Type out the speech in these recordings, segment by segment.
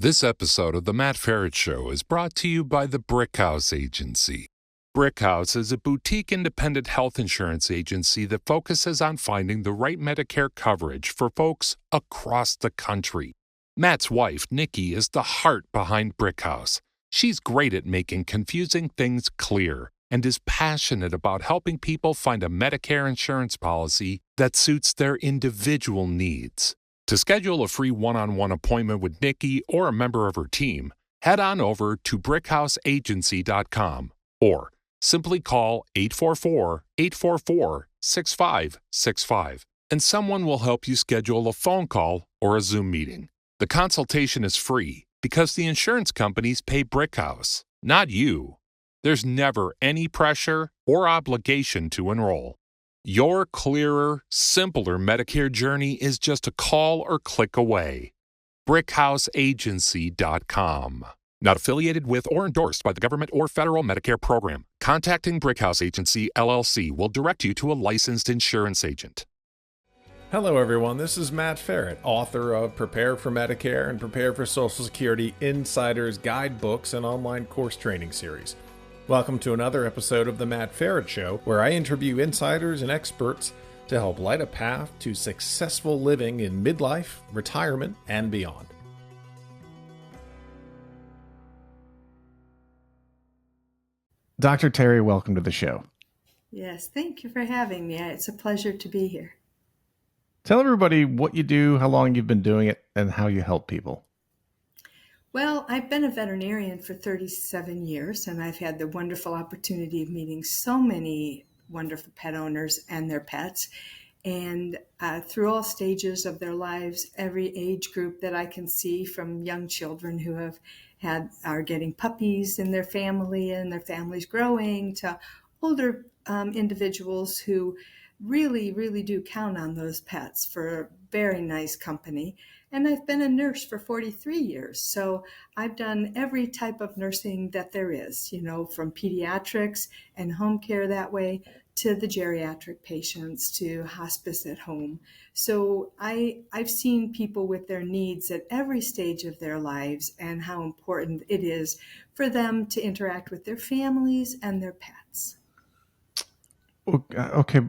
This episode of The Matt Feret Show is brought to you by the Brickhouse Agency. Brickhouse is a boutique independent health insurance agency that focuses on finding the right Medicare coverage for folks across the country. Matt's wife, Nikki, is the heart behind Brickhouse. She's great at making confusing things clear and is passionate about helping people find a Medicare insurance policy that suits their individual needs. To schedule a free one-on-one appointment with Nikki or a member of her team, head on over to brickhouseagency.com or simply call 844-844-6565 and someone will help you schedule a phone call or a Zoom meeting. The consultation is free because the insurance companies pay Brickhouse, not you. There's never any pressure or obligation to enroll. Your clearer, simpler Medicare journey is just a call or click away. BrickhouseAgency.com. Not affiliated with or endorsed by the government or federal Medicare program. Contacting Brickhouse Agency, LLC will direct you to a licensed insurance agent. Hello everyone, this is Matt Feret, author of Prepare for Medicare and Prepare for Social Security Insiders Guidebooks and online course training series. Welcome to another episode of The Matt Feret Show, where I interview insiders and experts to help light a path to successful living in midlife, retirement, and beyond. Dr. Terie, welcome to the show. Yes, thank you for having me. It's a pleasure to be here. Tell everybody what you do, how long you've been doing it, and how you help people. Well, I've been a veterinarian for 37 years, and I've had the wonderful opportunity of meeting so many wonderful pet owners and their pets. And through all stages of their lives, every age group that I can see, from young children who are getting puppies in their family and their family's growing, to older individuals who really, really do count on those pets for very nice company. And I've been a nurse for 43 years. So I've done every type of nursing that there is, from pediatrics and home care that way to the geriatric patients to hospice at home. So I've seen people with their needs at every stage of their lives and how important it is for them to interact with their families and their pets. Okay.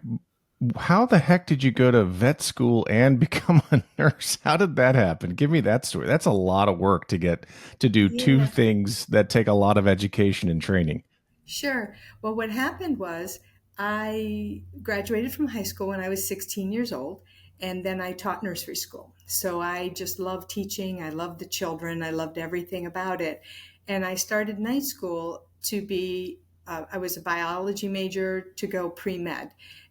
How the heck did you go to vet school and become a nurse? How did that happen? Give me that story. That's a lot of work to get to do two things that take a lot of education and training. Sure. Well, what happened was I graduated from high school when I was 16 years old, and then I taught nursery school. So I just loved teaching. I loved the children. I loved everything about it. And I started night school to be, I was a biology major to go pre-med.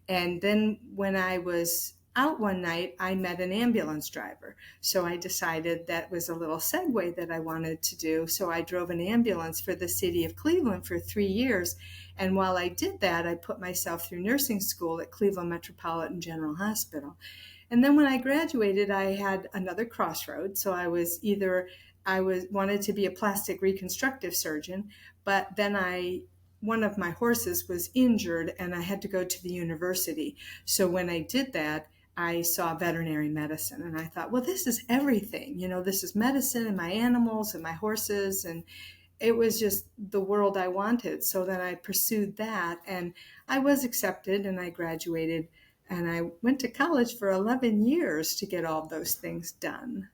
And then when I was out one night, I met an ambulance driver. So I decided that was a little segue that I wanted to do. So I drove an ambulance for the city of Cleveland for 3 years. And while I did that, I put myself through nursing school at Cleveland Metropolitan General Hospital. And then when I graduated, I had another crossroads. So I wanted to be a plastic reconstructive surgeon, but then one of my horses was injured and I had to go to the university. So when I did that, I saw veterinary medicine and I thought, well, this is everything. This is medicine and my animals and my horses. And it was just the world I wanted. So then I pursued that and I was accepted and I graduated and I went to college for 11 years to get all those things done.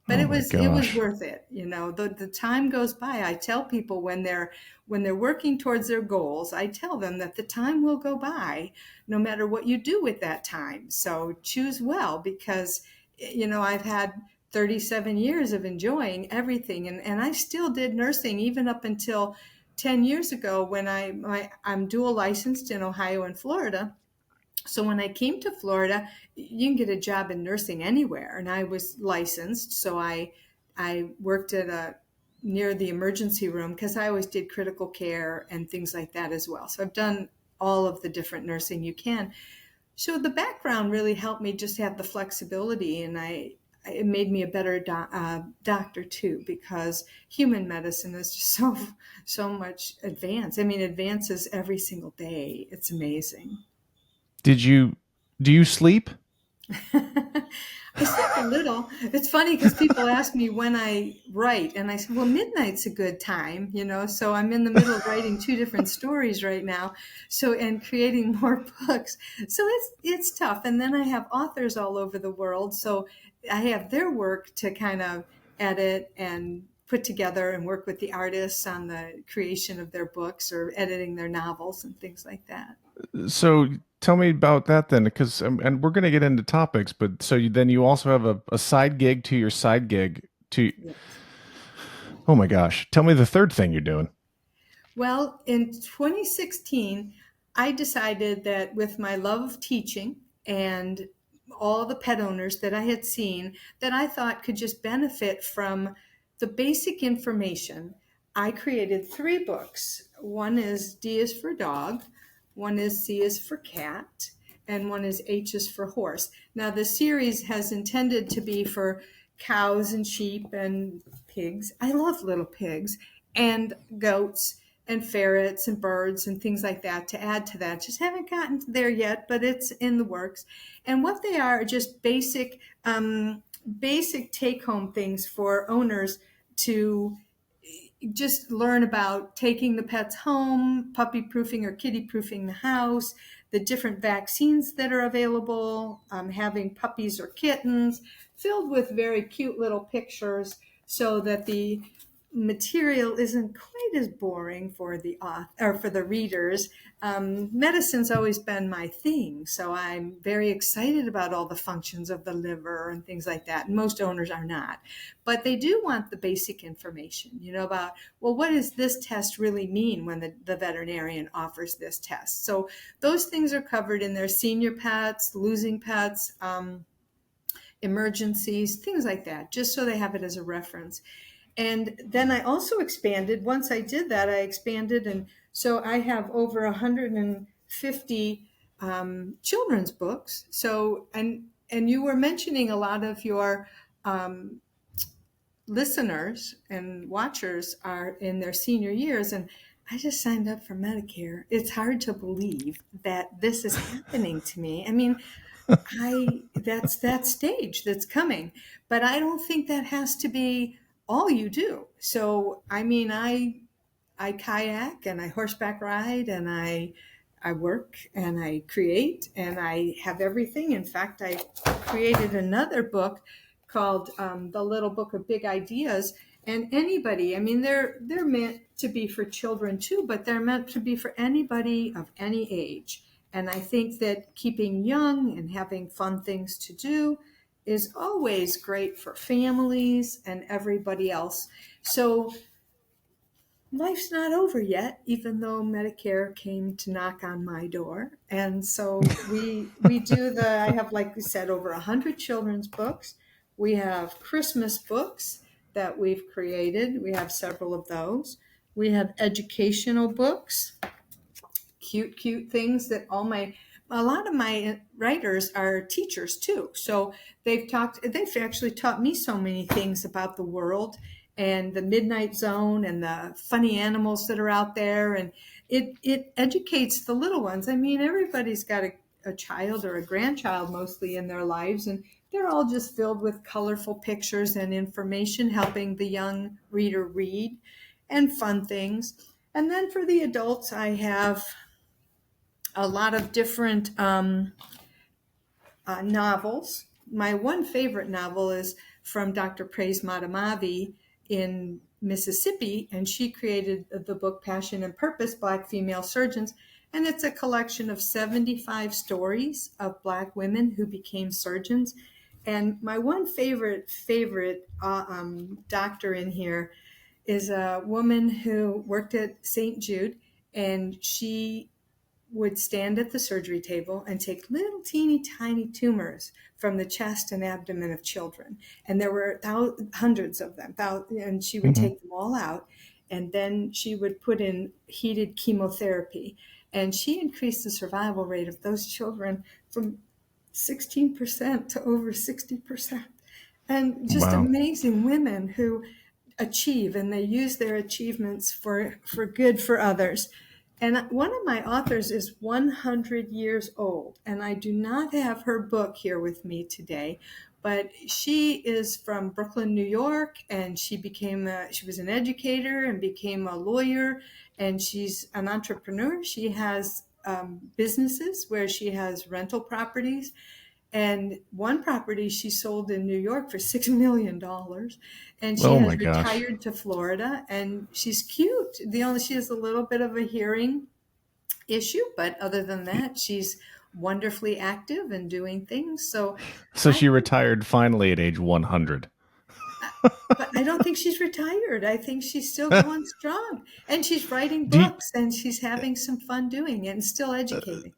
But it was worth it. The time goes by. I tell people when they're working towards their goals, I tell them that the time will go by no matter what you do with that time. So choose well, because, I've had 37 years of enjoying everything. And I still did nursing even up until 10 years ago when I'm dual licensed in Ohio and Florida. So when I came to Florida, you can get a job in nursing anywhere. And I was licensed. So I worked near the emergency room because I always did critical care and things like that as well. So I've done all of the different nursing you can. So the background really helped me just have the flexibility, and it made me a better doctor too, because human medicine is just so much advanced. I mean, advances every single day. It's amazing. Do you sleep? I sleep a little. It's funny because people ask me when I write, and I say, well, midnight's a good time, so I'm in the middle of writing two different stories right now. So, and creating more books. So it's tough. And then I have authors all over the world. So I have their work to kind of edit and put together and work with the artists on the creation of their books or editing their novels and things like that. So tell me about that then, because and we're going to get into topics, but then you also have a side gig to your side gig to. Yes. Oh my gosh! Tell me the third thing you're doing. Well, in 2016, I decided that with my love of teaching and all the pet owners that I had seen that I thought could just benefit from the basic information, I created 3 books. One is D is for dog, one is C is for cat, and one is H is for horse. Now, the series has intended to be for cows and sheep and pigs. I love little pigs and goats and ferrets and birds and things like that to add to that. Just haven't gotten there yet, but it's in the works. And what they are just basic take-home things for owners to just learn about taking the pets home, puppy proofing or kitty proofing the house, the different vaccines that are available, having puppies or kittens, filled with very cute little pictures so that the material isn't quite as boring for the author or for the readers. Medicine's always been my thing, so I'm very excited about all the functions of the liver and things like that. And most owners are not, but they do want the basic information, about, well, what does this test really mean when the veterinarian offers this test? So those things are covered in their senior pets, losing pets, emergencies, things like that, just so they have it as a reference. And then I also expanded. Once I did that, I expanded. And so I have over 150 children's books. So, and you were mentioning a lot of your listeners and watchers are in their senior years. And I just signed up for Medicare. It's hard to believe that this is happening to me. I mean, that's that stage that's coming, but I don't think that has to be all you do. So, I mean, I kayak and I horseback ride and I work and I create and I have everything. In fact, I created another book called The Little Book of Big Ideas. And anybody, I mean, they're meant to be for children too, but they're meant to be for anybody of any age. And I think that keeping young and having fun things to do is always great for families and everybody else. So life's not over yet, even though Medicare came to knock on my door. And so we do I have, like we said, over 100 children's books. We have Christmas books that we've created. We have several of those. We have educational books, cute things that a lot of my writers are teachers too. So they've actually taught me so many things about the world and the midnight zone and the funny animals that are out there. And it educates the little ones. I mean, everybody's got a child or a grandchild mostly in their lives, and they're all just filled with colorful pictures and information, helping the young reader read and fun things. And then for the adults, I have a lot of different novels. My one favorite novel is from Dr. Praise Matamavi in Mississippi, and she created the book Passion and Purpose, Black Female Surgeons. And it's a collection of 75 stories of Black women who became surgeons. And my one favorite doctor in here is a woman who worked at St. Jude, and she would stand at the surgery table and take little teeny tiny tumors from the chest and abdomen of children. And there were hundreds of them, and she would take them all out. And then she would put in heated chemotherapy. And she increased the survival rate of those children from 16% to over 60%. And just Wow. amazing women who achieve, and they use their achievements for good for others. And one of my authors is 100 years old, and I do not have her book here with me today, but she is from Brooklyn, New York, and she was an educator and became a lawyer, and she's an entrepreneur. She has businesses where she has rental properties, and one property she sold in New York for $6 million. And she Oh my has gosh. retired to Florida, and she's cute. She has a little bit of a hearing issue, but other than that, she's wonderfully active and doing things. So So I she think, retired finally at age 100. but I don't think she's retired. I think she's still going strong, and she's writing Do you, books, and she's having some fun doing it and still educating.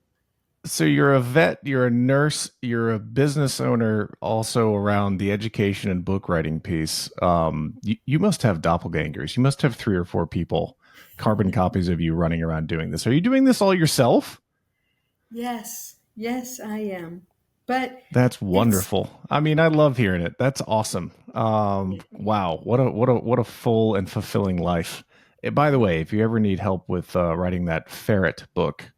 so you're a vet, you're a nurse, you're a business owner, also around the education and book writing piece. You must have doppelgangers. You must have 3 or 4 people, carbon copies of you running around doing this. Are you doing this all yourself? Yes, yes, I am. But That's it's wonderful. I mean, I love hearing it. That's awesome. Wow, what a full and fulfilling life. By the way, if you ever need help with writing that Feret book,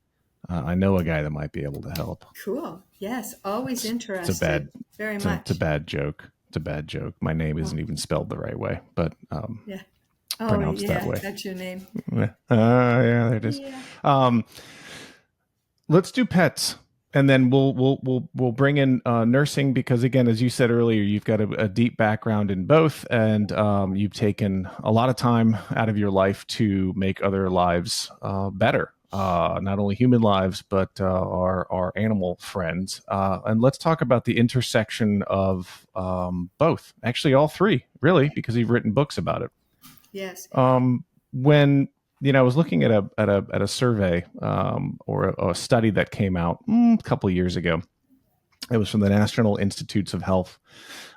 I know a guy that might be able to help. cool. Yes, always It's a bad interested. Very it's a much. bad joke. It's a bad joke. My name Oh, isn't even spelled the right way, but yeah. Oh, pronounced that yeah, way. that's your name. Yeah, there it is. Yeah. Um, let's do pets, and then we'll bring in nursing because, again, as you said earlier, you've got a deep background in both, and you've taken a lot of time out of your life to make other lives better. Not only human lives, but our animal friends. And let's talk about the intersection of both. Actually, all three, really, Okay. because you've written books about it. Yes. When I was looking at a survey or a study that came out a couple of years ago. It was from the National Institutes of Health,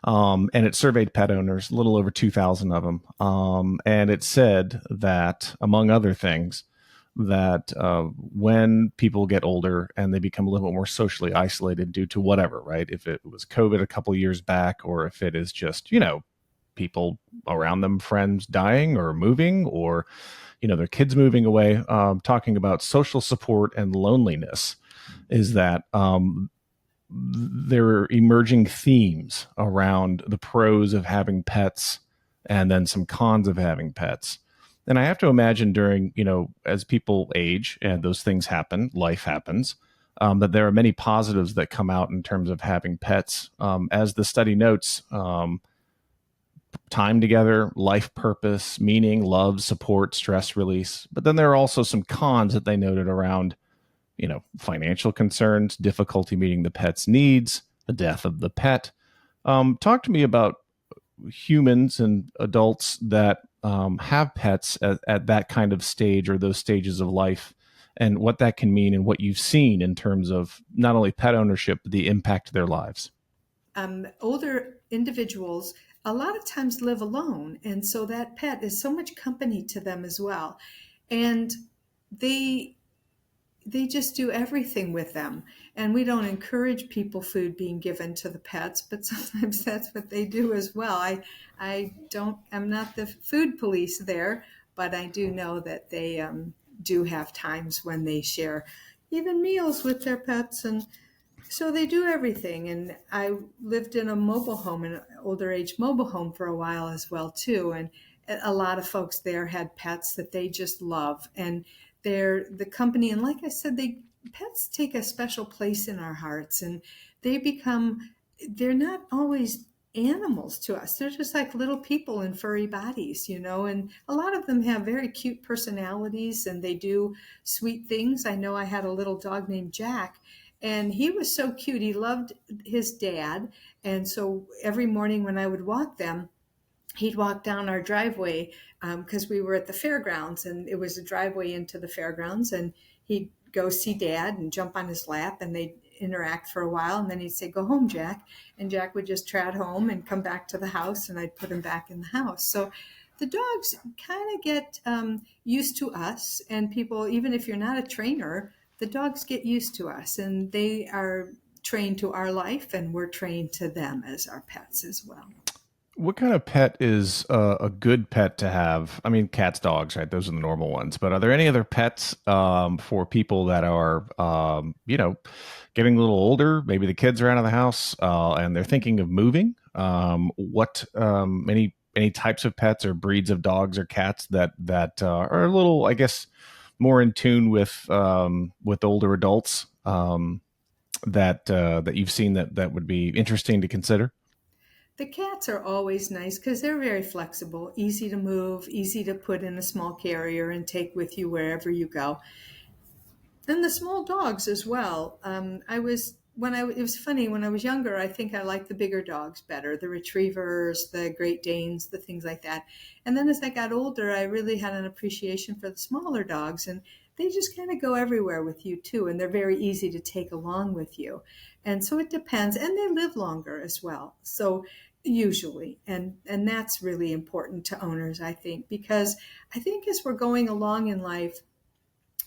and it surveyed pet owners, a little over 2,000 of them, and it said that, among other things, that when people get older and they become a little bit more socially isolated due to whatever, right? If it was COVID a couple of years back, or if it is just people around them, friends dying or moving, or their kids moving away, talking about social support and loneliness, is that there are emerging themes around the pros of having pets and then some cons of having pets. And I have to imagine during, as people age and those things happen, life happens, that there are many positives that come out in terms of having pets. As the study notes, time together, life purpose, meaning, love, support, stress release. But then there are also some cons that they noted around, financial concerns, difficulty meeting the pet's needs, the death of the pet. Talk to me about humans and adults that have pets at that kind of stage or those stages of life, and what that can mean and what you've seen in terms of not only pet ownership, but the impact to their lives. Older individuals a lot of times live alone, and so that pet is so much company to them as well, and they they just do everything with them. And we don't encourage people food being given to the pets, but sometimes that's what they do as well. I'm not the food police there, but I do know that they do have times when they share even meals with their pets, and so they do everything. And I lived in a mobile home, an older age mobile home for a while as well too. And a lot of folks there had pets that they just love. And they're the company. And like I said, pets take a special place in our hearts, and they're not always animals to us. They're just like little people in furry bodies. And a lot of them have very cute personalities, and they do sweet things. I know I had a little dog named Jack, and he was so cute. He loved his dad. And so every morning when I would walk them, he'd walk down our driveway because we were at the fairgrounds, and it was a driveway into the fairgrounds. And he'd go see Dad and jump on his lap, and they'd interact for a while. And then he'd say, "Go home, Jack." And Jack would just trot home and come back to the house, and I'd put him back in the house. So the dogs kind of get used to us, and people, even if you're not a trainer, the dogs get used to us, and they are trained to our life, and we're trained to them as our pets as well. What kind of pet is a good pet to have? I mean, cats, dogs, right? Those are the normal ones. But are there any other pets for people that are, getting a little older? Maybe the kids are out of the house and they're thinking of moving. Any types of pets or breeds of dogs or cats that are a little, I guess, more in tune with older adults that you've seen that would be interesting to consider? The cats are always nice because they're very flexible, easy to move, easy to put in a small carrier and take with you wherever you go. And the small dogs as well. It was funny when I was younger. I think I liked the bigger dogs better, the retrievers, the Great Danes, the things like that. And then as I got older, I really had an appreciation for the smaller dogs, and they just kind of go everywhere with you too, and they're very easy to take along with you. And so it depends, and they live longer as well. So usually, and that's really important to owners, I think, because I think as we're going along in life,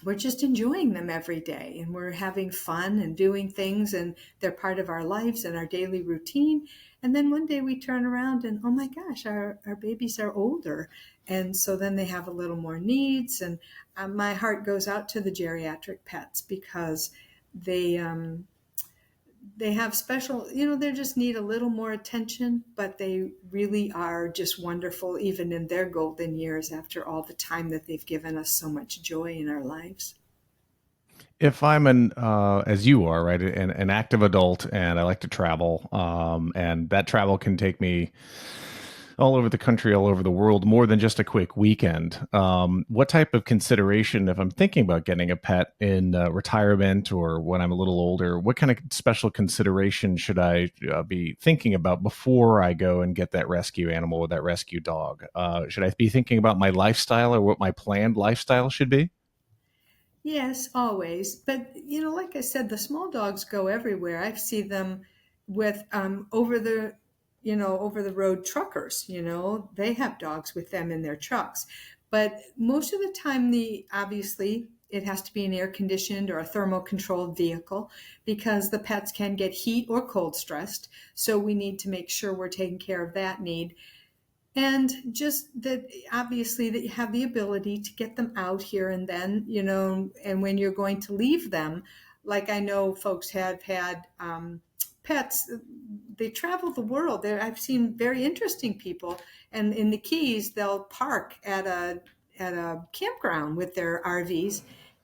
we're just enjoying them every day and we're having fun and doing things, and they're part of our lives and our daily routine. And then one day we turn around and, oh my gosh, our babies are older. And so then they have a little more needs. And my heart goes out to the geriatric pets because they, they have special, they just need a little more attention, but they really are just wonderful, even in their golden years after all the time that they've given us so much joy in our lives. If I'm as you are, right, an active adult, and I like to travel, and that travel can take me all over the country, all over the world, more than just a quick weekend. What type of consideration, if I'm thinking about getting a pet in retirement or when I'm a little older, what kind of special consideration should I be thinking about before I go and get that rescue animal or that rescue dog? Should I be thinking about my lifestyle or what my planned lifestyle should be? Yes, always. But, like I said, the small dogs go everywhere. I see them with over the road truckers, they have dogs with them in their trucks. But most of the time, obviously, it has to be an air conditioned or a thermal controlled vehicle because the pets can get heat or cold stressed. So we need to make sure we're taking care of that need. And just that obviously that you have the ability to get them out here and then, and when you're going to leave them, like I know folks have had pets, they travel the world. I've seen very interesting people, and in the Keys, they'll park at a campground with their RVs.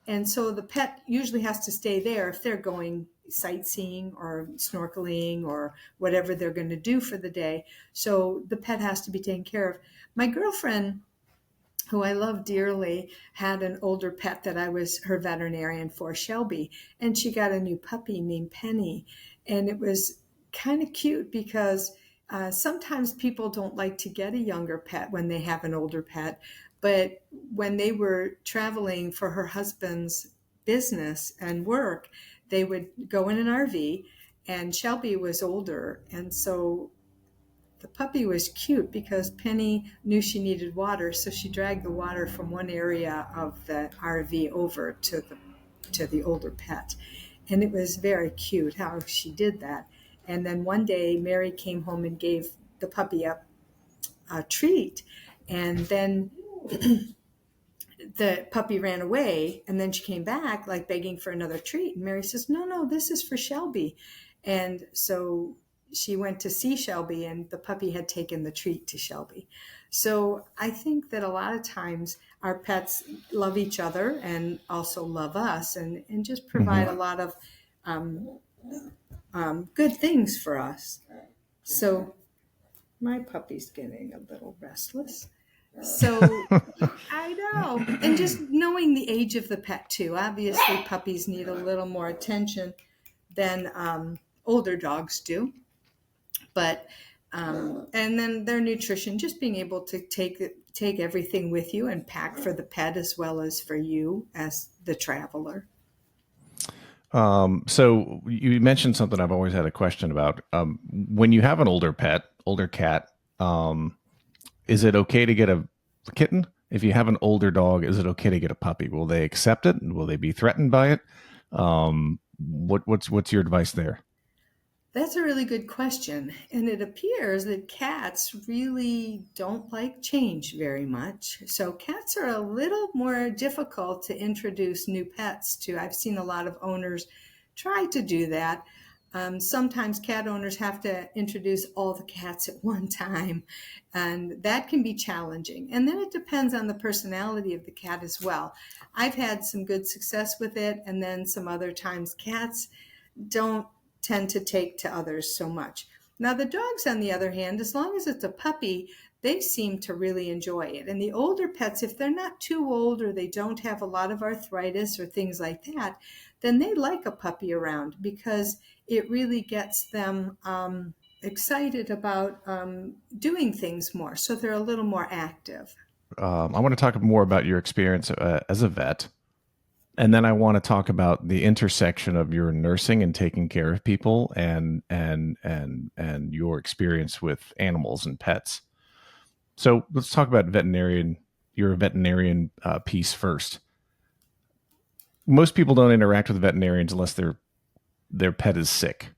And so the pet usually has to stay there if they're going sightseeing or snorkeling or whatever they're going to do for the day. So the pet has to be taken care of. My girlfriend, who I love dearly, had an older pet that I was her veterinarian for, Shelby, and she got a new puppy named Penny. And it was kind of cute because sometimes people don't like to get a younger pet when they have an older pet. But when they were traveling for her husband's business and work, they would go in an RV, and Shelby was older. And so the puppy was cute because Penny knew she needed water. So she dragged the water from one area of the RV over to the older pet. And it was very cute how she did that. And then one day, Mary came home and gave the puppy a treat. And then the puppy ran away, and then she came back like begging for another treat. And Mary says, no, this is for Shelby. And so she went to see Shelby, and the puppy had taken the treat to Shelby. So I think that a lot of times our pets love each other and also love us, and just provide a lot of good things for us. So my puppy's getting a little restless. So I know. And just knowing the age of the pet too. Obviously, puppies need a little more attention than older dogs do. But and then their nutrition, just being able to take everything with you and pack for the pet as well as for you as the traveler. So you mentioned something I've always had a question about. When you have an older cat, is it okay to get a kitten? If you have an older dog, is it okay to get a puppy? Will they accept it? Will they be threatened by it? What's your advice there? That's a really good question. And it appears that cats really don't like change very much. So cats are a little more difficult to introduce new pets to. I've seen a lot of owners try to do that. Sometimes cat owners have to introduce all the cats at one time, and that can be challenging. And then it depends on the personality of the cat as well. I've had some good success with it, and then some other times cats don't tend to take to others so much. Now, the dogs, on the other hand, as long as it's a puppy, they seem to really enjoy it. And the older pets, if they're not too old or they don't have a lot of arthritis or things like that, then they like a puppy around because it really gets them excited about doing things more. So they're a little more active. I want to talk more about your experience as a vet. And then I want to talk about the intersection of your nursing and taking care of people and your experience with animals and pets. So let's talk about your veterinarian piece first. Most people don't interact with veterinarians unless their pet is sick.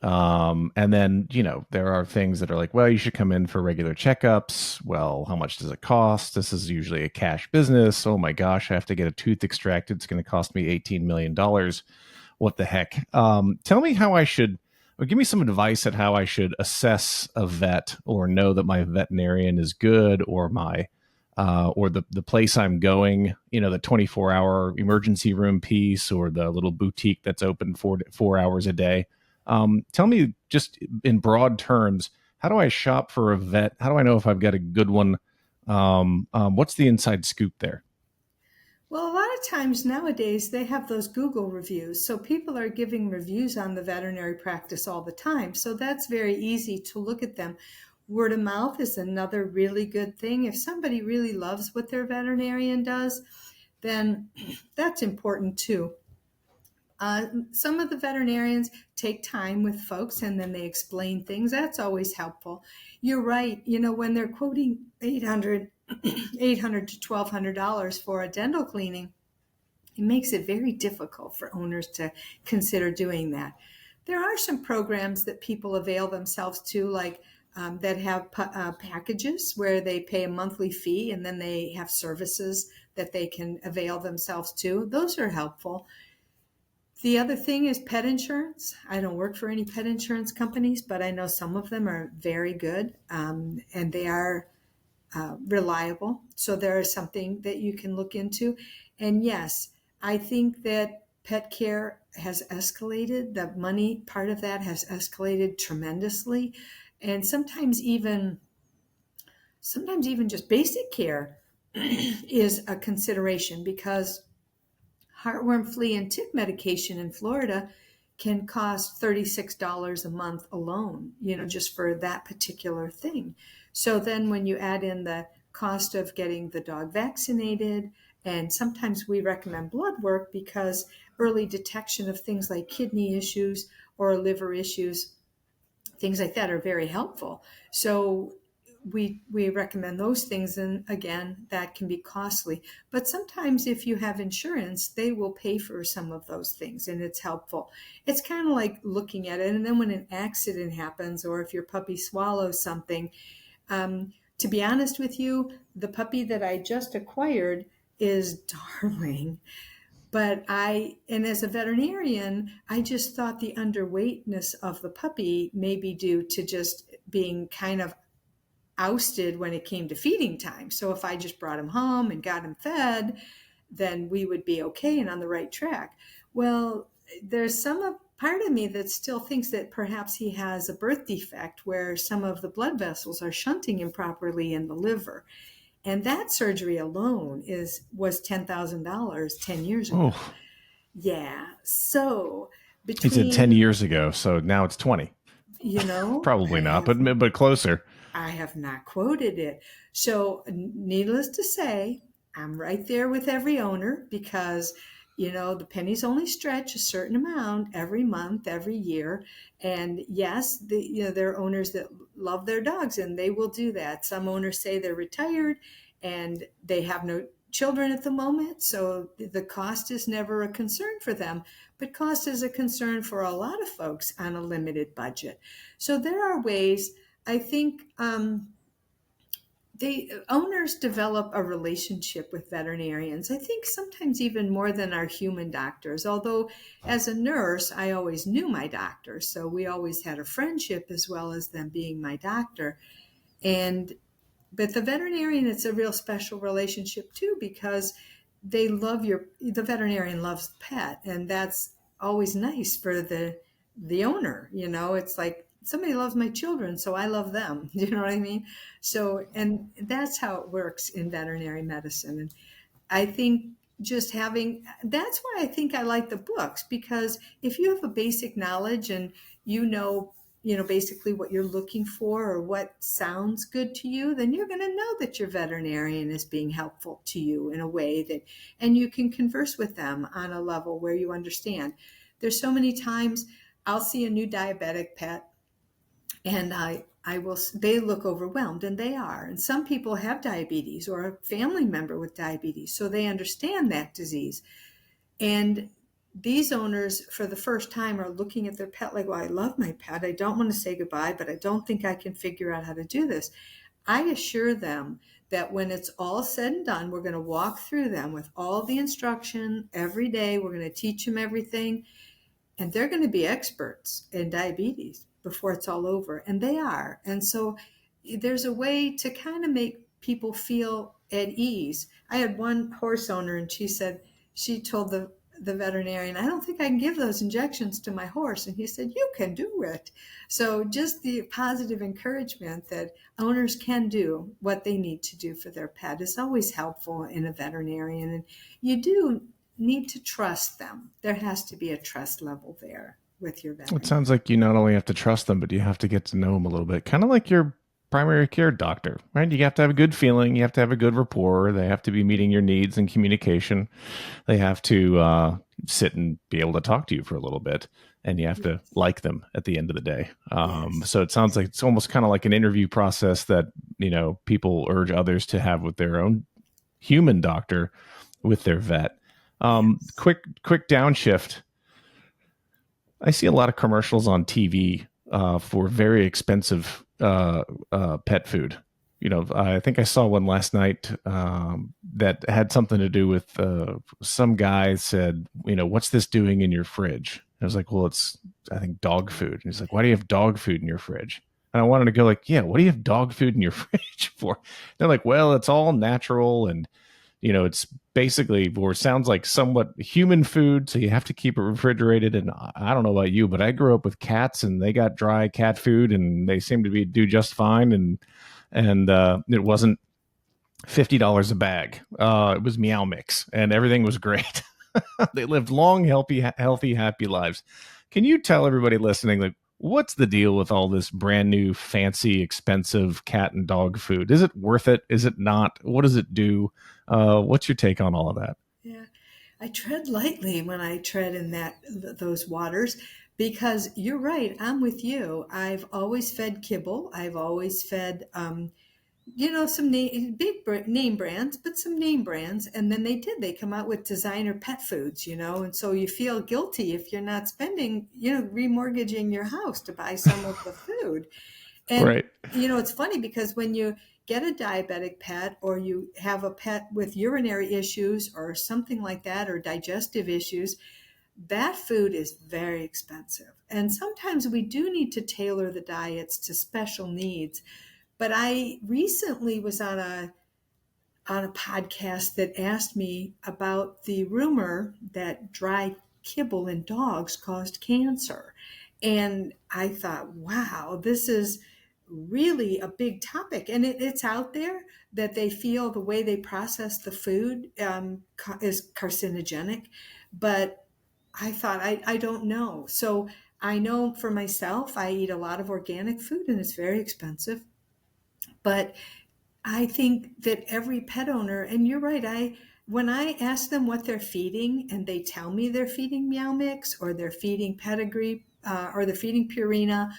And then, there are things that are like, well, you should come in for regular checkups. Well, how much does it cost? This is usually a cash business. Oh my gosh, I have to get a tooth extracted. It's going to cost me $18 million. What the heck? Tell me or give me some advice at how I should assess a vet or know that my veterinarian is good, or or the place I'm going, the 24-hour emergency room piece, or the little boutique that's open 4 hours a day. Tell me, just in broad terms, how do I shop for a vet? How do I know if I've got a good one? What's the inside scoop there? Well, a lot of times nowadays they have those Google reviews. So people are giving reviews on the veterinary practice all the time. So that's very easy to look at them. Word of mouth is another really good thing. If somebody really loves what their veterinarian does, then that's important too. Some of the veterinarians take time with folks and then they explain things. That's always helpful. You're right. When they're quoting $800 to $1,200 for a dental cleaning, it makes it very difficult for owners to consider doing that. There are some programs that people avail themselves to, like that have packages where they pay a monthly fee and then they have services that they can avail themselves to. Those are helpful. The other thing is pet insurance. I don't work for any pet insurance companies, but I know some of them are very good and they are reliable. So there is something that you can look into. And yes, I think that pet care has escalated. The money part of that has escalated tremendously. And sometimes even just basic care is a consideration, because heartworm, flea, and tick medication in Florida can cost $36 a month alone, just for that particular thing. So then when you add in the cost of getting the dog vaccinated, and sometimes we recommend blood work because early detection of things like kidney issues or liver issues, things like that, are very helpful. So we recommend those things, and again, that can be costly. But sometimes if you have insurance, they will pay for some of those things, and it's helpful. It's kind of like looking at it, and then when an accident happens, or if your puppy swallows something, to be honest with you, the puppy that I just acquired is darling. But as a veterinarian, I just thought the underweightness of the puppy may be due to just being kind of ousted when it came to feeding time. So if I just brought him home and got him fed, then we would be okay and on the right track. Well, there's some part of me that still thinks that perhaps he has a birth defect where some of the blood vessels are shunting improperly in the liver. And that surgery alone was $10,000 10 years ago. Oh. Yeah. So he said 10 years ago, so now it's 20. Probably not, but closer. I have not quoted it. So needless to say, I'm right there with every owner, because the pennies only stretch a certain amount every month, every year. And yes, there are owners that love their dogs and they will do that. Some owners say they're retired and they have children at the moment, so the cost is never a concern for them. But cost is a concern for a lot of folks on a limited budget. So there are ways, I think, the owners develop a relationship with veterinarians. I think sometimes even more than our human doctors. Although, as a nurse, I always knew my doctor, so we always had a friendship as well as them being my doctor. And but the veterinarian, it's a real special relationship too, because the veterinarian loves the pet, and that's always nice for the owner. It's like somebody loves my children, so I love them. You know what I mean? So, and that's how it works in veterinary medicine. And I think that's why I think I like the books, because if you have a basic knowledge and basically what you're looking for or what sounds good to you, then you're going to know that your veterinarian is being helpful to you in a way and you can converse with them on a level where you understand. There's so many times I'll see a new diabetic pet and they look overwhelmed, and they are. And some people have diabetes or a family member with diabetes, so they understand that disease. And these owners, for the first time, are looking at their pet like, well, I love my pet. I don't want to say goodbye, but I don't think I can figure out how to do this. I assure them that when it's all said and done, we're going to walk through them with all the instruction every day. We're going to teach them everything. And they're going to be experts in diabetes before it's all over. And they are. And so there's a way to kind of make people feel at ease. I had one horse owner, and she told the veterinarian, I don't think I can give those injections to my horse. And he said, you can do it. So just the positive encouragement that owners can do what they need to do for their pet is always helpful in a veterinarian. And you do need to trust them. There has to be a trust level there with your veterinarian. It sounds like you not only have to trust them, but you have to get to know them a little bit, kind of like your primary care doctor, right? You have to have a good feeling. You have to have a good rapport. They have to be meeting your needs and communication. They have to sit and be able to talk to you for a little bit, and you have to like them at the end of the day. So it sounds like it's almost kind of like an interview process that, people urge others to have with their own human doctor, with their vet. Quick downshift. I see a lot of commercials on TV for very expensive pet food. I think I saw one last night that had something to do with some guy said, what's this doing in your fridge? I was like, well, it's, I think, dog food. And he's like, why do you have dog food in your fridge? And I wanted to go like, yeah, what do you have dog food in your fridge for? They're like, well, it's all natural, and it's basically, or sounds like somewhat human food, so you have to keep it refrigerated. And I don't know about you, but I grew up with cats, and they got dry cat food, and they seem to do just fine. And it wasn't $50 a bag. It was Meow Mix, and everything was great. They lived long, healthy, happy lives. Can you tell everybody listening, like, what's the deal with all this brand new, fancy, expensive cat and dog food? Is it worth it? Is it not? What does it do? What's your take on all of that? Yeah, I tread lightly when I tread in those waters, because you're right. I'm with you. I've always fed kibble. I've always fed, some big name brands, but some name brands. And then they come out with designer pet foods, and so you feel guilty if you're not spending, remortgaging your house to buy some of the food. And, right. It's funny because when you get a diabetic pet, or you have a pet with urinary issues or something like that, or digestive issues, that food is very expensive. And sometimes we do need to tailor the diets to special needs. But I recently was on a podcast that asked me about the rumor that dry kibble in dogs caused cancer. And I thought, wow, this is really a big topic. And it's out there that they feel the way they process the food is carcinogenic. But I thought, I don't know. So I know for myself, I eat a lot of organic food, and it's very expensive. But I think that every pet owner, and you're right, when I ask them what they're feeding, and they tell me they're feeding Meow Mix, or they're feeding Pedigree, or they're feeding Purina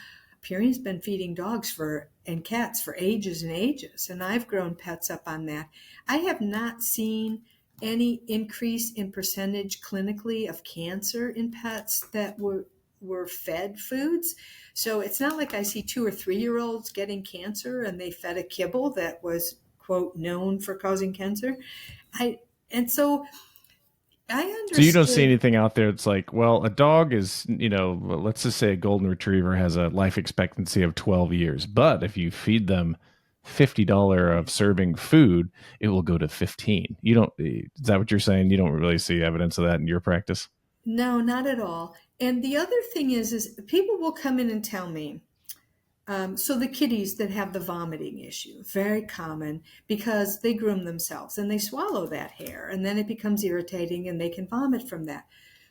Purina's been feeding dogs and cats for ages and ages, and I've grown pets up on that. I have not seen any increase in percentage clinically of cancer in pets that were fed foods. So it's not like I see 2 or 3-year-olds getting cancer and they fed a kibble that was, quote, known for causing cancer. And so I understood. So you don't see anything out there that's like, well, a dog is, let's just say a golden retriever has a life expectancy of 12 years. But if you feed them $50 of serving food, it will go to 15. Is that what you're saying? You don't really see evidence of that in your practice? No, not at all. And the other thing is people will come in and tell me, so the kitties that have the vomiting issue, very common because they groom themselves and they swallow that hair and then it becomes irritating and they can vomit from that.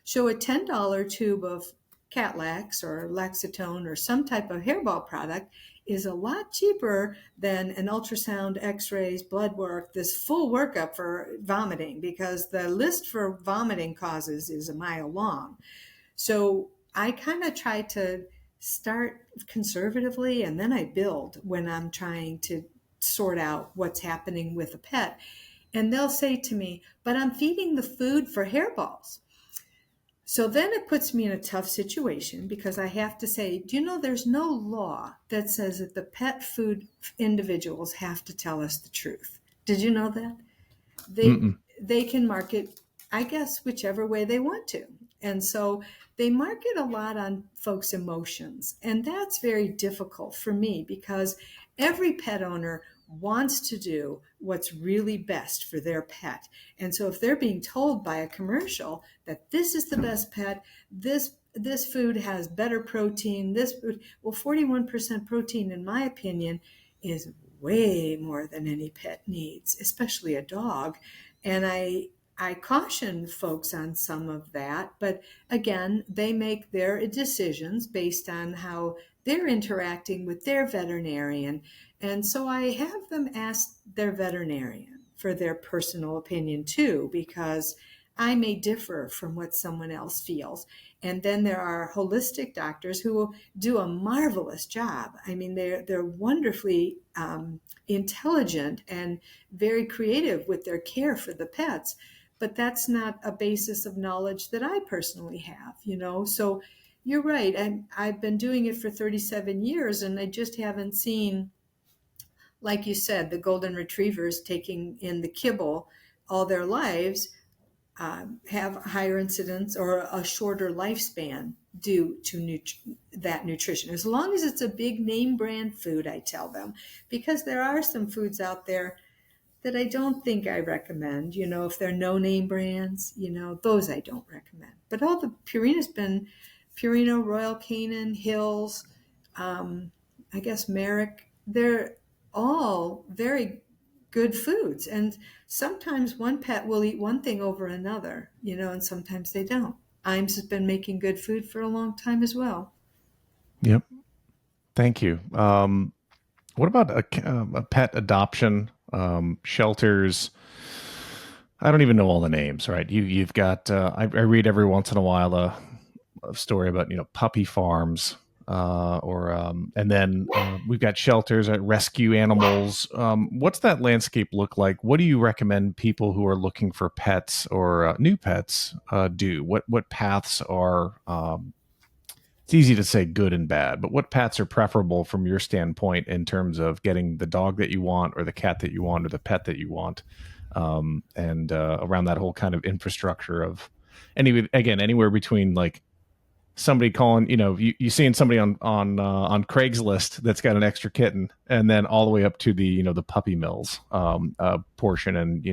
So a $10 tube of Catlax or Laxatone or some type of hairball product is a lot cheaper than an ultrasound, x-rays, blood work, this full workup for vomiting, because the list for vomiting causes is a mile long. So I kind of try to start conservatively and then I build when I'm trying to sort out what's happening with a pet. And they'll say to me, but I'm feeding the food for hairballs. So then it puts me in a tough situation because I have to say, do you know there's no law that says that the pet food individuals have to tell us the truth? Did you know that? They can market, I guess, whichever way they want to. And so they market a lot on folks' emotions. And that's very difficult for me because every pet owner wants to do what's really best for their pet. And so if they're being told by a commercial that this is the best pet, this food has better protein, 41% protein, in my opinion, is way more than any pet needs, especially a dog. And I caution folks on some of that, but again, they make their decisions based on how they're interacting with their veterinarian. And so I have them ask their veterinarian for their personal opinion too, because I may differ from what someone else feels. And then there are holistic doctors who will do a marvelous job. I mean, they're wonderfully intelligent and very creative with their care for the pets. But that's not a basis of knowledge that I personally have, So you're right. I've been doing it for 37 years, and I just haven't seen, like you said, the golden retrievers taking in the kibble all their lives have higher incidence or a shorter lifespan due to that nutrition. As long as it's a big name brand food, I tell them, because there are some foods out there that I don't think I recommend, if they're no name brands, those I don't recommend. But all the Purina's been Purina, Royal Canin, Hills, I guess Merrick, they're all very good foods. And sometimes one pet will eat one thing over another, and sometimes they don't. IAMS has been making good food for a long time as well. Yep. Thank you. What about a pet adoption? Shelters. I don't even know all the names, right? You've got, I read every once in a while a story about, puppy farms, and then we've got shelters that rescue animals. What's that landscape look like? What do you recommend people who are looking for pets or new pets do? What paths are, it's easy to say good and bad, but what paths are preferable from your standpoint in terms of getting the dog that you want or the cat that you want or the pet that you want? And around that whole kind of infrastructure of anywhere between like somebody calling, you seeing somebody on Craigslist that's got an extra kitten, and then all the way up to the, the puppy mills portion, and,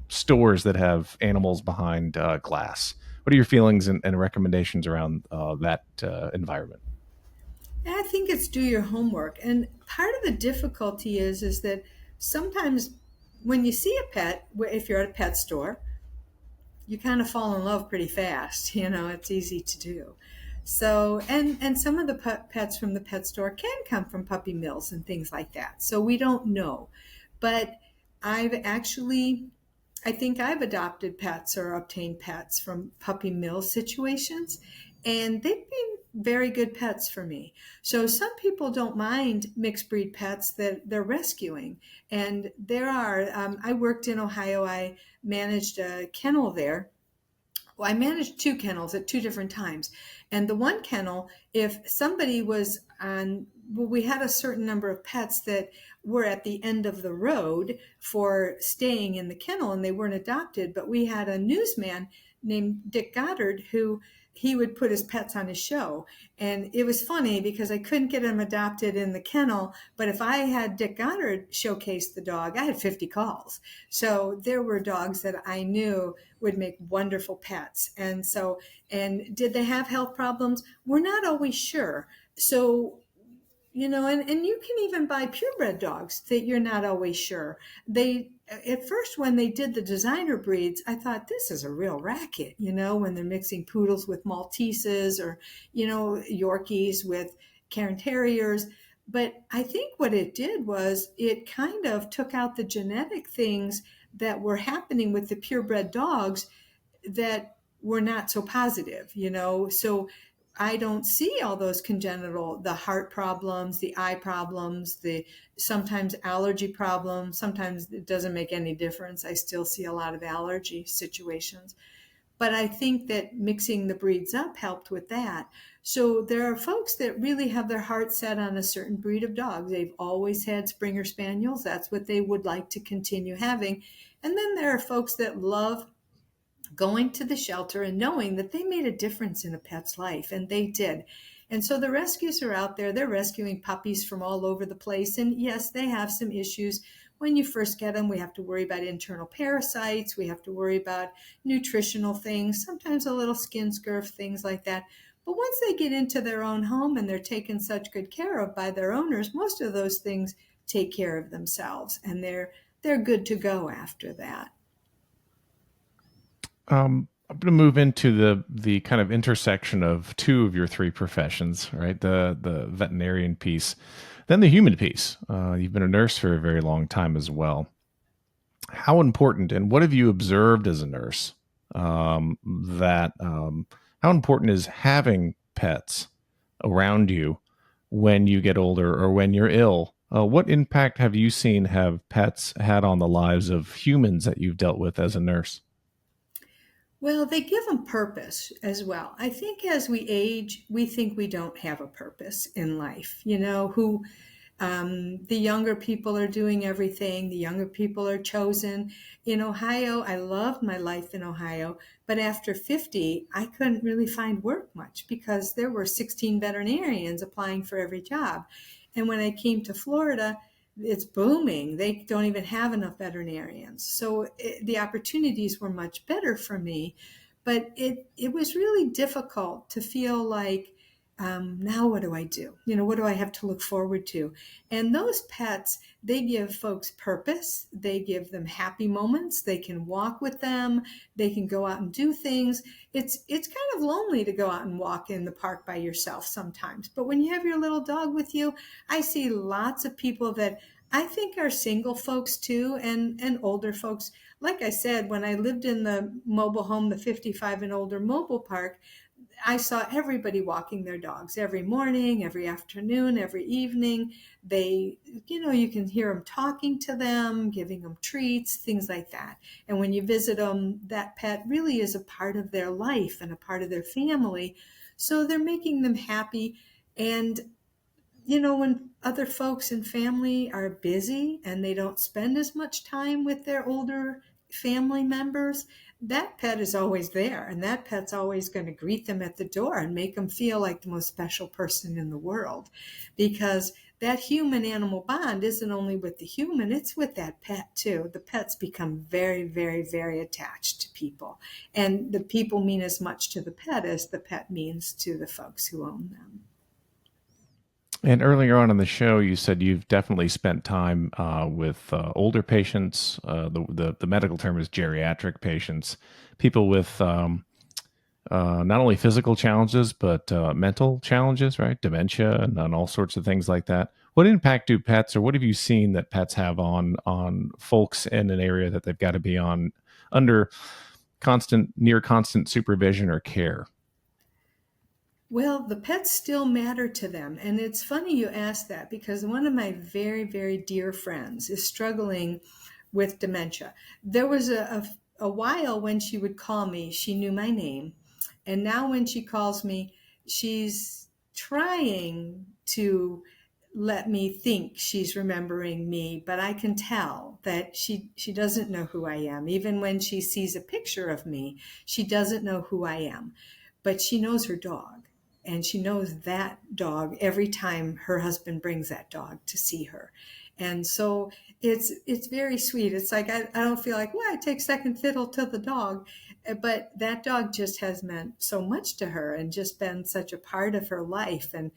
stores that have animals behind glass. What are your feelings and recommendations around that environment? I think it's do your homework. And part of the difficulty is that sometimes when you see a pet, if you're at a pet store, you kind of fall in love pretty fast. It's easy to do. So, and some of the pets from the pet store can come from puppy mills and things like that. So we don't know. But I think I've adopted pets or obtained pets from puppy mill situations, and they've been very good pets for me. So some people don't mind mixed breed pets that they're rescuing. And there are, I worked in Ohio, I managed a kennel there. Well, I managed two kennels at two different times. And the one kennel, if somebody was on, well, we had a certain number of pets that were at the end of the road for staying in the kennel and they weren't adopted. But we had a newsman named Dick Goddard who he would put his pets on his show. And it was funny because I couldn't get him adopted in the kennel. But if I had Dick Goddard showcase the dog, I had 50 calls. So there were dogs that I knew would make wonderful pets. And so, and did they have health problems? We're not always sure. So, and you can even buy purebred dogs that you're not always sure. At first, when they did the designer breeds, I thought this is a real racket, when they're mixing poodles with Malteses or, Yorkies with Cairn Terriers. But I think what it did was it kind of took out the genetic things that were happening with the purebred dogs that were not so positive, So I don't see all those congenital, the heart problems, the eye problems, the sometimes allergy problems. Sometimes it doesn't make any difference. I still see a lot of allergy situations. But I think that mixing the breeds up helped with that. So there are folks that really have their heart set on a certain breed of dogs. They've always had Springer Spaniels. That's what they would like to continue having. And then there are folks that love going to the shelter and knowing that they made a difference in a pet's life, and they did. And so the rescues are out there. They're rescuing puppies from all over the place. And yes, they have some issues. When you first get them, we have to worry about internal parasites. We have to worry about nutritional things, sometimes a little skin scurf, things like that. But once they get into their own home and they're taken such good care of by their owners, most of those things take care of themselves, and they're good to go after that. I'm going to move into the kind of intersection of two of your three professions, right? The veterinarian piece, then the human piece. You've been a nurse for a very long time as well. How important, and what have you observed as a nurse, how important is having pets around you when you get older or when you're ill? What impact have you seen have pets had on the lives of humans that you've dealt with as a nurse? Well, they give them purpose as well. I think as we age, we think we don't have a purpose in life. The younger people are doing everything. The younger people are chosen. In Ohio, I loved my life in Ohio, but after 50, I couldn't really find work much because there were 16 veterinarians applying for every job. And when I came to Florida, it's booming. They don't even have enough veterinarians. So the opportunities were much better for me, but it was really difficult to feel like, now what do I do? What do I have to look forward to? And those pets, they give folks purpose. They give them happy moments. They can walk with them. They can go out and do things. It's kind of lonely to go out and walk in the park by yourself sometimes. But when you have your little dog with you, I see lots of people that I think are single folks too, and older folks. Like I said, when I lived in the mobile home, the 55 and older mobile park, I saw everybody walking their dogs every morning, every afternoon, every evening. They, you can hear them talking to them, giving them treats, things like that. And when you visit them, that pet really is a part of their life and a part of their family. So they're making them happy. And, when other folks and family are busy and they don't spend as much time with their older family members, that pet is always there, and that pet's always going to greet them at the door and make them feel like the most special person in the world, because that human animal bond isn't only with the human, it's with that pet too. The pets become very, very, very attached to people, and the people mean as much to the pet as the pet means to the folks who own them. And earlier on in the show, you said you've definitely spent time with older patients. The medical term is geriatric patients, people with not only physical challenges, but mental challenges, right? Dementia and all sorts of things like that. What impact do pets, or what have you seen that pets have on folks in an area that they've got to be under near constant supervision or care? Well, the pets still matter to them. And it's funny you ask that because one of my very, very dear friends is struggling with dementia. There was a while when she would call me, she knew my name. And now when she calls me, she's trying to let me think she's remembering me, but I can tell that she doesn't know who I am. Even when she sees a picture of me, she doesn't know who I am. But she knows her dog, and she knows that dog every time her husband brings that dog to see her. And so it's very sweet. It's like I don't feel like, well, I take second fiddle to the dog, but that dog just has meant so much to her and just been such a part of her life. And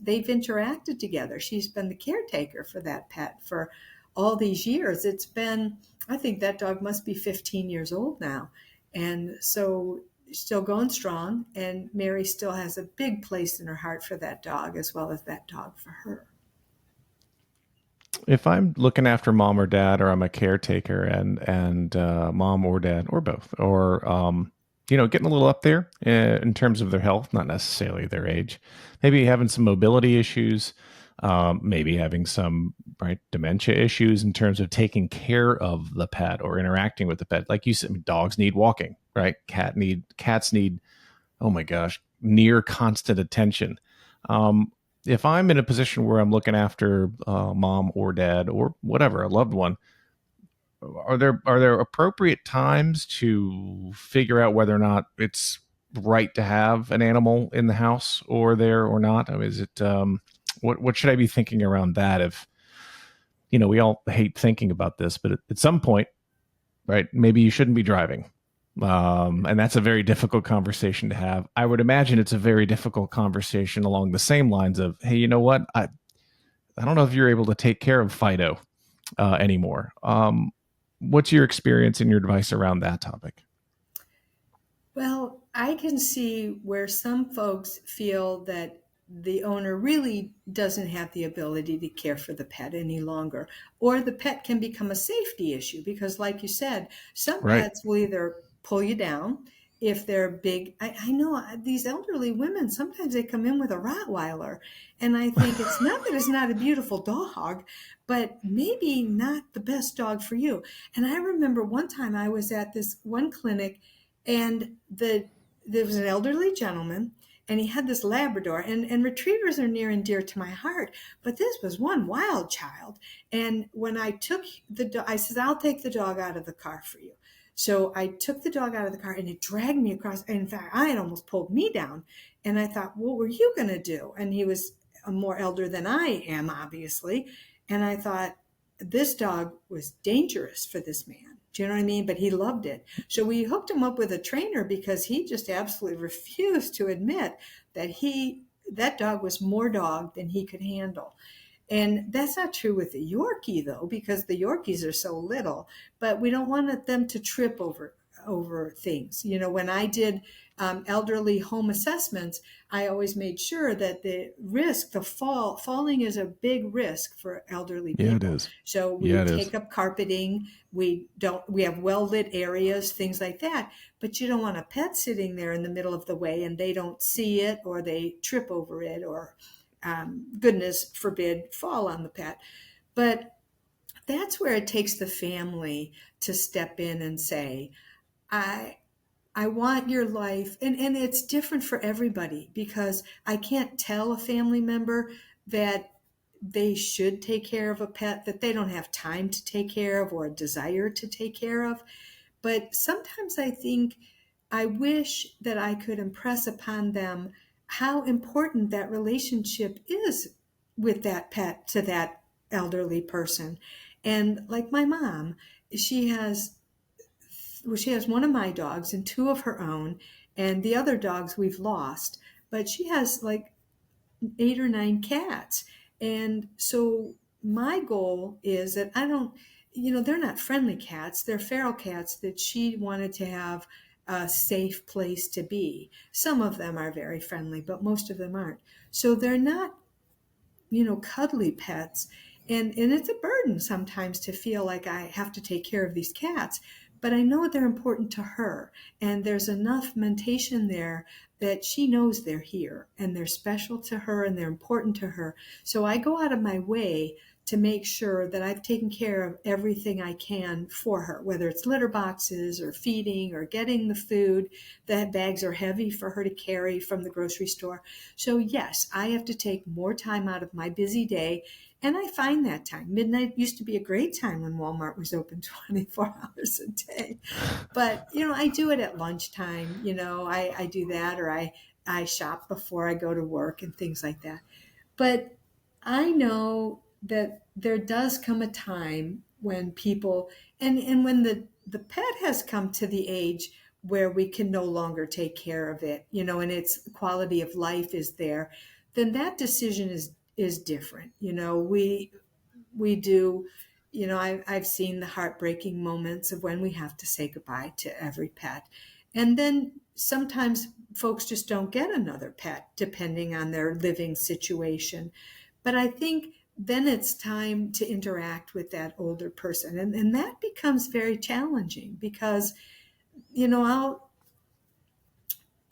they've interacted together. She's been the caretaker for that pet for all these years. It's been, I think that dog must be 15 years old now. And so still going strong, and Mary still has a big place in her heart for that dog as well as that dog for her. If I'm looking after mom or dad, or I'm a caretaker, and mom or dad or both, or getting a little up there in terms of their health, not necessarily their age, maybe having some mobility issues, maybe having some dementia issues in terms of taking care of the pet or interacting with the pet. Like you said, dogs need walking, right? Cats need, oh my gosh, near constant attention. If I'm in a position where I'm looking after mom or dad or whatever, a loved one, are there appropriate times to figure out whether or not it's right to have an animal in the house or there or not? I mean, is it what should I be thinking around that? If we all hate thinking about this, but at some point, right, maybe you shouldn't be driving. And that's a very difficult conversation to have. I would imagine it's a very difficult conversation along the same lines of, hey, you know what? I don't know if you're able to take care of Fido anymore. What's your experience and your advice around that topic? Well, I can see where some folks feel that the owner really doesn't have the ability to care for the pet any longer, or the pet can become a safety issue because, like you said, some Right. pets will either pull you down if they're big. I know these elderly women, sometimes they come in with a Rottweiler, and I think it's not that it's not a beautiful dog, but maybe not the best dog for you. And I remember one time I was at this one clinic, and there was an elderly gentleman, and he had this Labrador, and retrievers are near and dear to my heart, but this was one wild child. And when I took the dog, I said, I'll take the dog out of the car for you. So I took the dog out of the car, and it dragged me across. And in fact, I had almost pulled me down. And I thought, what were you going to do? And he was more elder than I am, obviously. And I thought, this dog was dangerous for this man. Do you know what I mean? But he loved it. So we hooked him up with a trainer because he just absolutely refused to admit that that dog was more dog than he could handle. And that's not true with the Yorkie, though, because the Yorkies are so little. But we don't want them to trip over things. When I did elderly home assessments, I always made sure that falling is a big risk for elderly people. Yeah, it is. So we take up carpeting. We have well-lit areas, things like that. But you don't want a pet sitting there in the middle of the way and they don't see it, or they trip over it, or goodness forbid, fall on the pet. But that's where it takes the family to step in and say, I want your life. And it's different for everybody, because I can't tell a family member that they should take care of a pet that they don't have time to take care of or a desire to take care of. But sometimes I think I wish that I could impress upon them how important that relationship is with that pet to that elderly person. And like my mom, she has one of my dogs and two of her own, and the other dogs we've lost, but she has like 8 or 9 cats. And so my goal is that they're not friendly cats, they're feral cats that she wanted to have a safe place to be. Some of them are very friendly, but most of them aren't. So they're not, cuddly pets. And it's a burden sometimes to feel like I have to take care of these cats. but I know they're important to her. And there's enough mentation there that she knows they're here and they're special to her and they're important to her. So I go out of my way to make sure that I've taken care of everything I can for her, whether it's litter boxes or feeding or getting the food. The bags are heavy for her to carry from the grocery store. So yes, I have to take more time out of my busy day. And I find that time. Midnight used to be a great time when Walmart was open 24 hours a day. But, I do it at lunchtime. I do that, or I shop before I go to work and things like that. But I know that there does come a time when people, and when the pet has come to the age where we can no longer take care of it, and its quality of life is there, then that decision is different. We do, I've seen the heartbreaking moments of when we have to say goodbye to every pet. And then sometimes folks just don't get another pet depending on their living situation. But I think then it's time to interact with that older person. And that becomes very challenging because,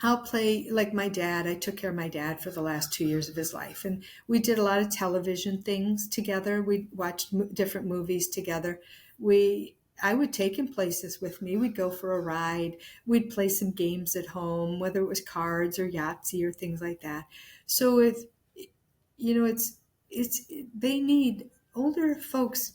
I'll play like my dad. I took care of my dad for the last 2 years of his life. And we did a lot of television things together. We watched different movies together. I would take him places with me. We'd go for a ride. We'd play some games at home, whether it was cards or Yahtzee or things like that. So it's they need older folks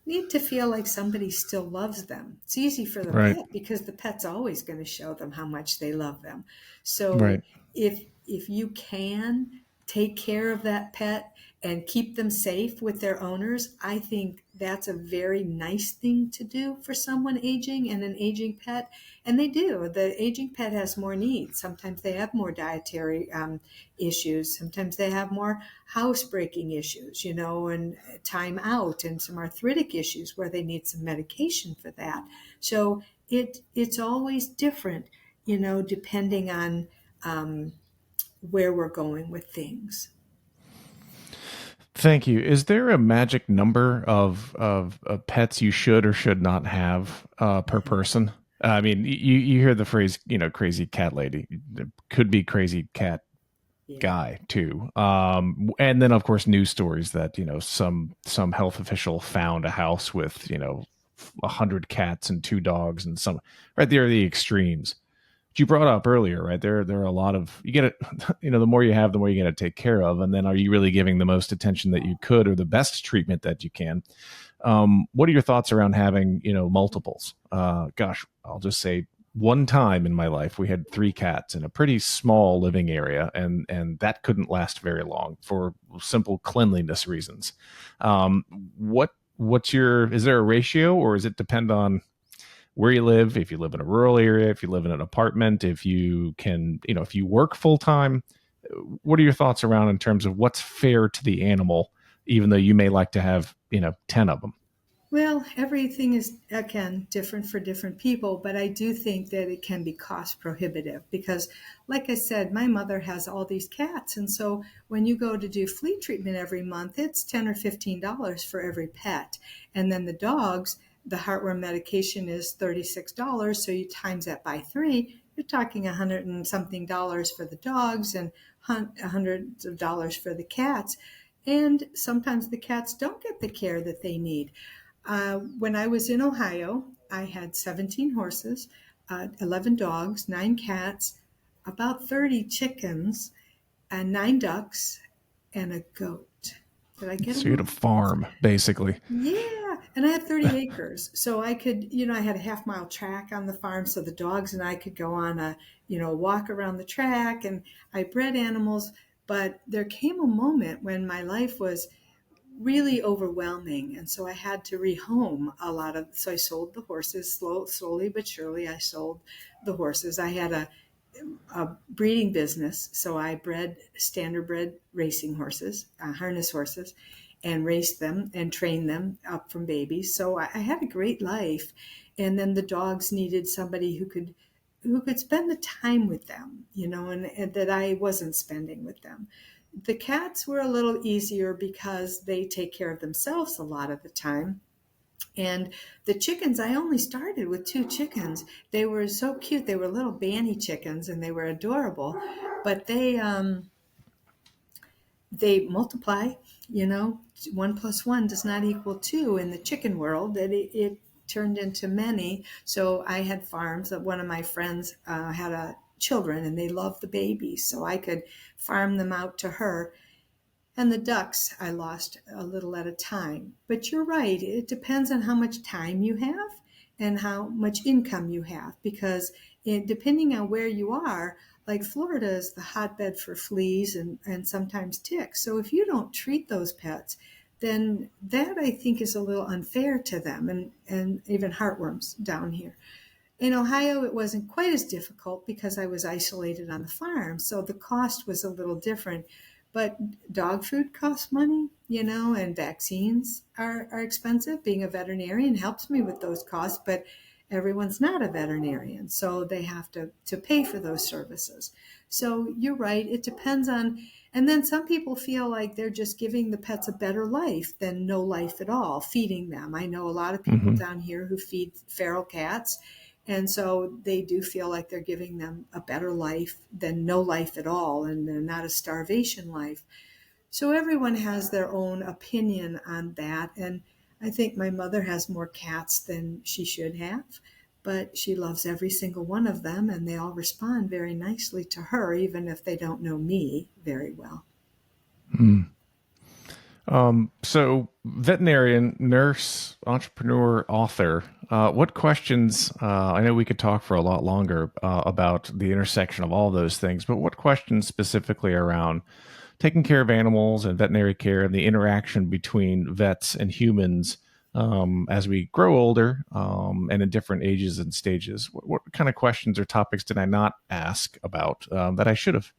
need to feel like somebody still loves them. It's easy for the Right. pet because the pet's always going to show them how much they love them. So Right. if you can take care of that pet and keep them safe with their owners, I think that's a very nice thing to do for someone aging and an aging pet. And they do. The aging pet has more needs. Sometimes they have more dietary issues. Sometimes they have more housebreaking issues, and time out and some arthritic issues where they need some medication for that. So it's always different, depending on where we're going with things. Thank you. Is there a magic number of pets you should or should not have per person? I mean, you hear the phrase, crazy cat lady. It could be crazy cat Yeah. guy too. And then of course news stories that some health official found a house with 100 cats and 2 dogs and some right there are the extremes. But you brought up earlier, right? There are a lot of you get it. The more you have, the more you got to take care of. And then are you really giving the most attention that you could or the best treatment that you can? What are your thoughts around having multiples? Gosh, I'll just say one time in my life we had 3 cats in a pretty small living area, and that couldn't last very long for simple cleanliness reasons. Um, what's your is there a ratio, or does it depend on where you live? If you live in a rural area, if you live in an apartment, if you can, if you work full time, what are your thoughts around in terms of what's fair to the animal, even though you may like to have 10 of them? Well, everything is, again, different for different people, but I do think that it can be cost prohibitive because, like I said, my mother has all these cats. And so when you go to do flea treatment every month, it's $10 or $15 for every pet. And then the dogs, the heartworm medication is $36. So you times that by 3, you're talking $100 and something for the dogs and hundreds of dollars for the cats. And sometimes the cats don't get the care that they need. When I was in Ohio, I had 17 horses, 11 dogs, 9 cats, about 30 chickens, and 9 ducks, and a goat. Did I get So them you had a all? farm, basically. Yeah, and I had 30 acres. So I could, I had a half-mile track on the farm, so the dogs and I could go on a, walk around the track, and I bred animals. But there came a moment when my life was really overwhelming, and so I had to rehome so I sold the horses. Slowly but surely I sold the horses. I had a breeding business, so I bred standard bred racing horses, harness horses, and raced them and trained them up from babies. So I had a great life. And then the dogs needed somebody who could spend the time with them, and that I wasn't spending with them. The cats were a little easier because they take care of themselves a lot of the time. And the chickens, I only started with 2 chickens. They were so cute. They were little banny chickens and they were adorable, but they multiply, you know, 1 plus 1 does not equal 2 in the chicken world. It turned into many. So I had farms. One of my friends had a children and they loved the babies. So I could farm them out to her. And the ducks I lost a little at a time. But you're right, it depends on how much time you have and how much income you have, because depending on where you are, like Florida is the hotbed for fleas and sometimes ticks. So if you don't treat those pets, then that I think is a little unfair to them, and even heartworms down here. In Ohio, it wasn't quite as difficult because I was isolated on the farm, so the cost was a little different. But dog food costs money, you know, and vaccines are expensive. Being a veterinarian helps me with those costs, but everyone's not a veterinarian, so they have to pay for those services. So you're right, it depends on, and then some people feel like they're just giving the pets a better life than no life at all, feeding them. I know a lot of people Mm-hmm. down here who feed feral cats, and so they do feel like they're giving them a better life than no life at all, and they're not a starvation life. So everyone has their own opinion on that. And I think my mother has more cats than she should have, but she loves every single one of them, and they all respond very nicely to her, even if they don't know me very well. So, veterinarian, nurse, entrepreneur, author. What questions? I know we could talk for a lot longer about the intersection of all those things, but what questions specifically around taking care of animals and veterinary care and the interaction between vets and humans as we grow older and in different ages and stages? What kind of questions or topics did I not ask about that I should have?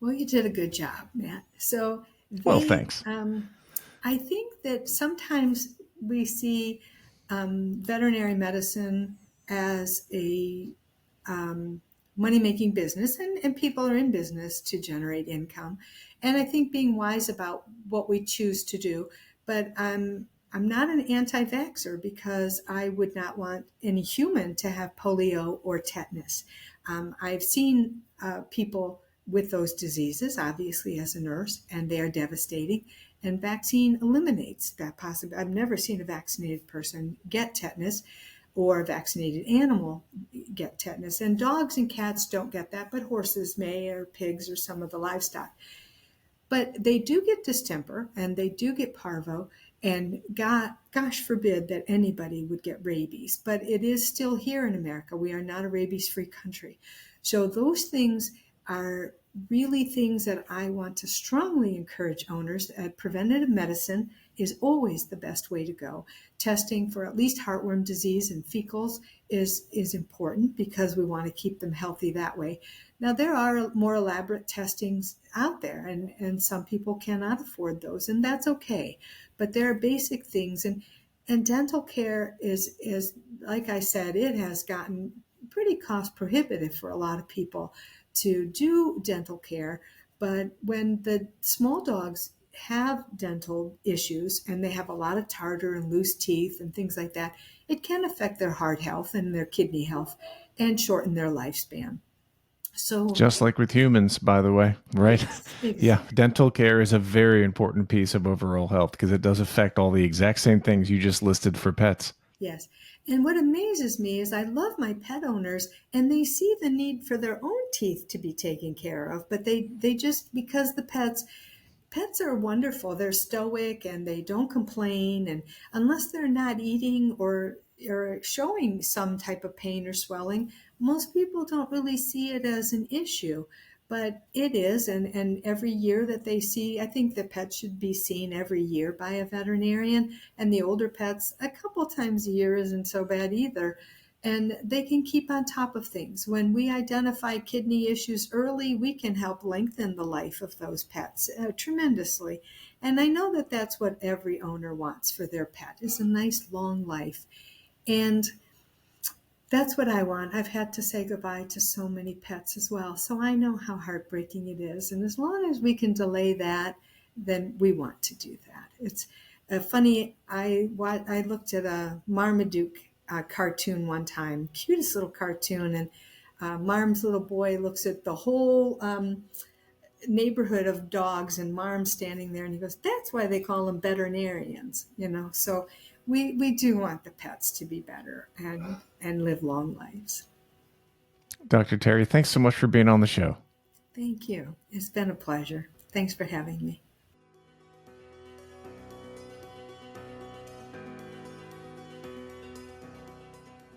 Well, you did a good job, Matt. So Well, thanks. I think that sometimes we see veterinary medicine as a money making business, and people are in business to generate income. And I think being wise about what we choose to do. But I'm not an anti vaxxer because I would not want any human to have polio or tetanus. I've seen people with those diseases, obviously, as a nurse, and they are devastating. And vaccine eliminates that possibility. I've never seen a vaccinated person get tetanus or a vaccinated animal get tetanus. And dogs and cats don't get that, but horses may, or pigs, or some of the livestock. But they do get distemper and they do get parvo. And gosh forbid that anybody would get rabies. But it is still here in America. We are not a rabies-free country. So those things are really things that I want to strongly encourage owners. Preventative medicine is always the best way to go. Testing for at least heartworm disease and fecals is important because we want to keep them healthy that way. Now, there are more elaborate testings out there, and some people cannot afford those, and that's okay. But there are basic things, and dental care is, like I said, it has gotten pretty cost prohibitive for a lot of people to do dental care. But when the small dogs have dental issues and they have a lot of tartar and loose teeth and things like that, it can affect their heart health and their kidney health and shorten their lifespan. So, Just like with humans, by the way, right? yes, Yeah, exactly. dental care is a very important piece of overall health because it does affect all the exact same things you just listed for pets. Yes. And what amazes me is I love my pet owners and they see the need for their own teeth to be taken care of, but they just, because the pets are wonderful. They're stoic and they don't complain. And unless they're not eating or showing some type of pain or swelling, most people don't really see it as an issue. But it is. And every year that they see, I think the pets should be seen every year by a veterinarian. And the older pets, a couple times a year isn't so bad either, and they can keep on top of things. When we identify kidney issues early, we can help lengthen the life of those pets tremendously. And I know that that's what every owner wants for their pet, is a nice long life. And that's what I want. I've had to say goodbye to so many pets as well. So I know how heartbreaking it is. And as long as we can delay that, then we want to do that. Funny, I looked at a Marmaduke cartoon one time, cutest little cartoon, and Marm's little boy looks at the whole neighborhood of dogs, and Marm's standing there, and he goes, "That's why they call them veterinarians," you know. So we do want the pets to be better and live long lives. Dr. Terie, thanks so much for being on the show. Thank you. It's been a pleasure. Thanks for having me.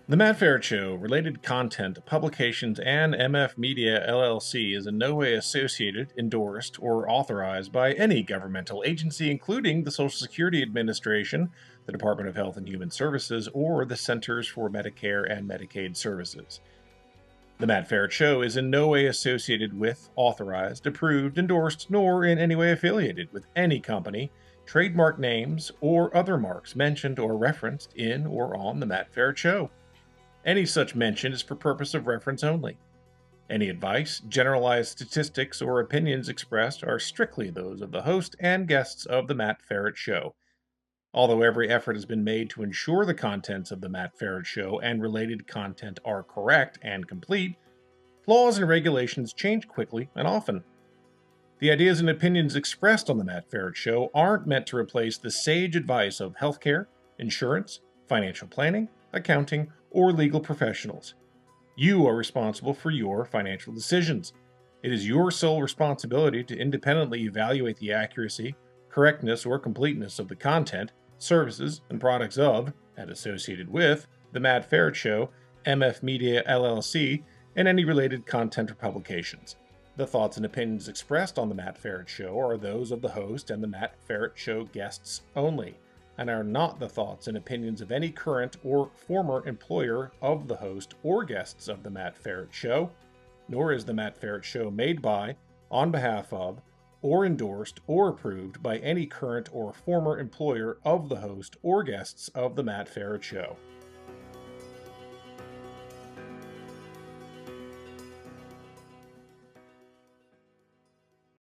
The Matt Feret Show, related content, publications, and MF Media LLC is in no way associated, endorsed, or authorized by any governmental agency, including the Social Security Administration, the Department of Health and Human Services, or the Centers for Medicare and Medicaid Services. The Matt Feret Show is in no way associated with, authorized, approved, endorsed, nor in any way affiliated with any company, trademark names, or other marks mentioned or referenced in or on The Matt Feret Show. Any such mention is for purpose of reference only. Any advice, generalized statistics, or opinions expressed are strictly those of the host and guests of The Matt Feret Show. Although every effort has been made to ensure the contents of The Matt Feret Show and related content are correct and complete, laws and regulations change quickly and often. The ideas and opinions expressed on The Matt Feret Show aren't meant to replace the sage advice of healthcare, insurance, financial planning, accounting, or legal professionals. You are responsible for your financial decisions. It is your sole responsibility to independently evaluate the accuracy, correctness, or completeness of the content, services, and products of, and associated with, The Matt Feret Show, MF Media LLC, and any related content or publications. The thoughts and opinions expressed on The Matt Feret Show are those of the host and The Matt Feret Show guests only, and are not the thoughts and opinions of any current or former employer of the host or guests of The Matt Feret Show, nor is The Matt Feret Show made by, on behalf of, or endorsed or approved by any current or former employer of the host or guests of The Matt Feret Show.